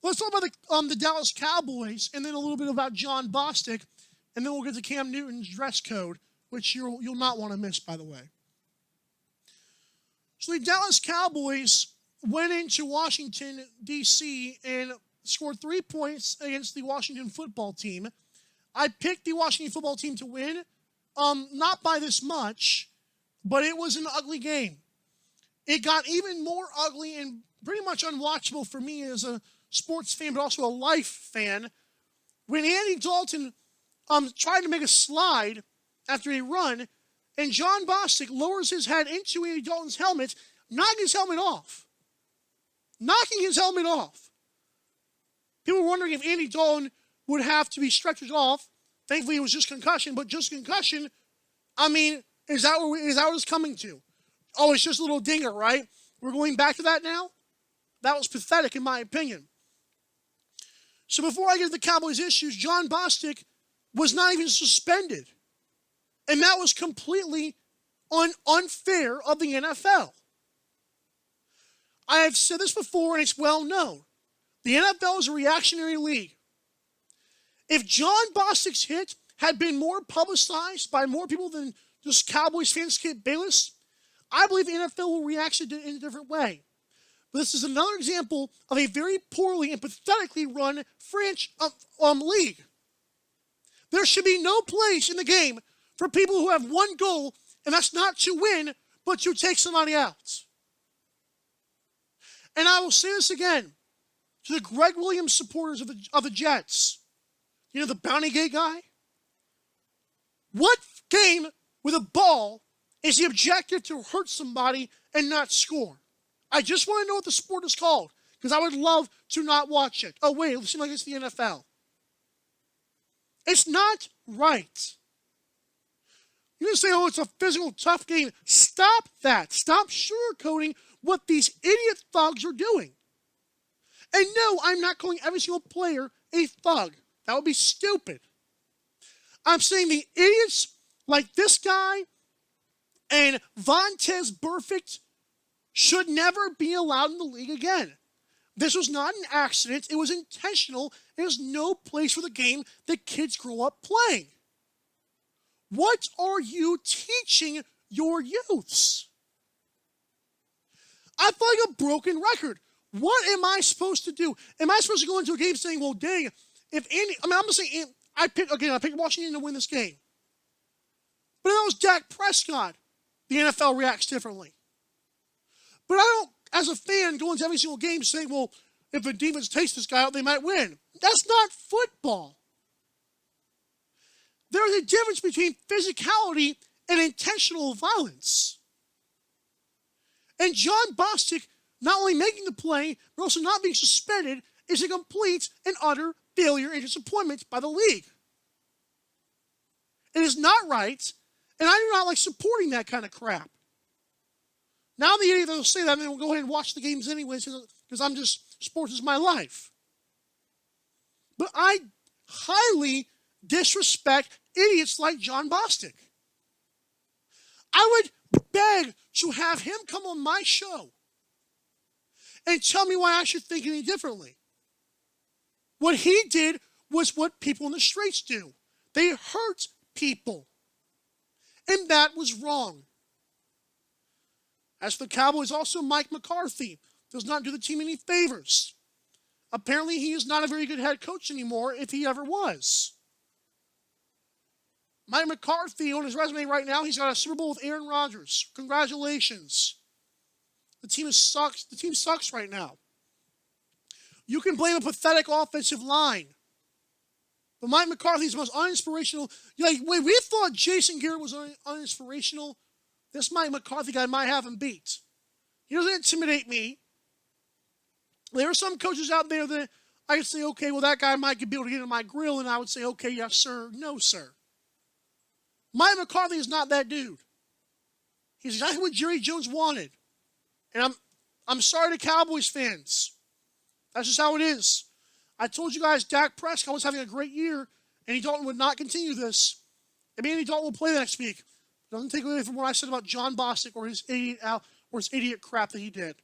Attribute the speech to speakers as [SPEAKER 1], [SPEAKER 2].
[SPEAKER 1] Let's talk about the Dallas Cowboys, and then a little bit about Jon Bostic, and then we'll get to Cam Newton's dress code, which you'll not want to miss, by the way. So the Dallas Cowboys went into Washington, D.C., and scored 3 points against the Washington football team. I picked the Washington football team to win, not by this much, but it was an ugly game. It got even more ugly and pretty much unwatchable for me as a sports fan, but also a life fan, when Andy Dalton tried to make a slide after a run, and Jon Bostic lowers his head into Andy Dalton's helmet, knocking his helmet off. People were wondering if Andy Dalton would have to be stretchered off. Thankfully, it was just concussion, but just concussion, I mean, is that what it's coming to? Oh, it's just a little dinger, right? We're going back to that now? That was pathetic, in my opinion. So before I get to the Cowboys' issues, Jon Bostic was not even suspended. And that was completely unfair of the NFL. I have said this before, and it's well known. The NFL is a reactionary league. If Jon Bostic's hit had been more publicized by more people than just Cowboys fans, Skip Bayless, I believe the NFL will react in a different way. But this is another example of a very poorly and pathetically run league. There should be no place in the game for people who have one goal, and that's not to win, but to take somebody out. And I will say this again to the Greg Williams supporters of the Jets. You know, the Bounty Gate guy? What game with a ball is the objective to hurt somebody and not score? I just want to know what the sport is called, because I would love to not watch it. Oh, wait, it seems like it's the NFL. It's not right. You can say, oh, it's a physical, tough game. Stop that. Stop sugarcoating what these idiot thugs are doing. And no, I'm not calling every single player a thug. That would be stupid. I'm saying the idiots like this guy and Vontaze Burfict should never be allowed in the league again. This was not an accident. It was intentional. There's no place for the game that kids grow up playing. What are you teaching your youths? I feel like a broken record. What am I supposed to do? Am I supposed to go into a game saying, well, dang, if Andy, I'm going to say, I picked Washington to win this game. But if that was Dak Prescott, the NFL reacts differently. But I don't, as a fan, go into every single game saying, well, if the defense takes this guy out, they might win. That's not football. There's a difference between physicality and intentional violence. And Jon Bostic, not only making the play, but also not being suspended, is a complete and utter failure and disappointment by the league. It is not right, and I do not like supporting that kind of crap. Now the idiot that will say that, and then we'll go ahead and watch the games anyways, because sports is my life. But I highly disrespect idiots like Jon Bostic. I would beg to have him come on my show and tell me why I should think any differently. What he did was what people in the streets do. They hurt people. And that was wrong. As for the Cowboys, also Mike McCarthy does not do the team any favors. Apparently, he is not a very good head coach anymore, if he ever was. Mike McCarthy, on his resume right now, he's got a Super Bowl with Aaron Rodgers. Congratulations. The team sucks. The team sucks right now. You can blame a pathetic offensive line. But Mike McCarthy is the most uninspirational. Like, wait, we thought Jason Garrett was uninspirational. This Mike McCarthy guy might have him beat. He doesn't intimidate me. There are some coaches out there that I could say, okay, well, that guy might be able to get in my grill, and I would say, okay, yes, sir, no, sir. Mike McCarthy is not that dude. He's exactly what Jerry Jones wanted. And I'm sorry to Cowboys fans. That's just how it is. I told you guys Dak Prescott was having a great year, and Andy Dalton would not continue this. Maybe Andy Dalton will play next week. It doesn't take away from what I said about Jon Bostic or his idiot crap that he did.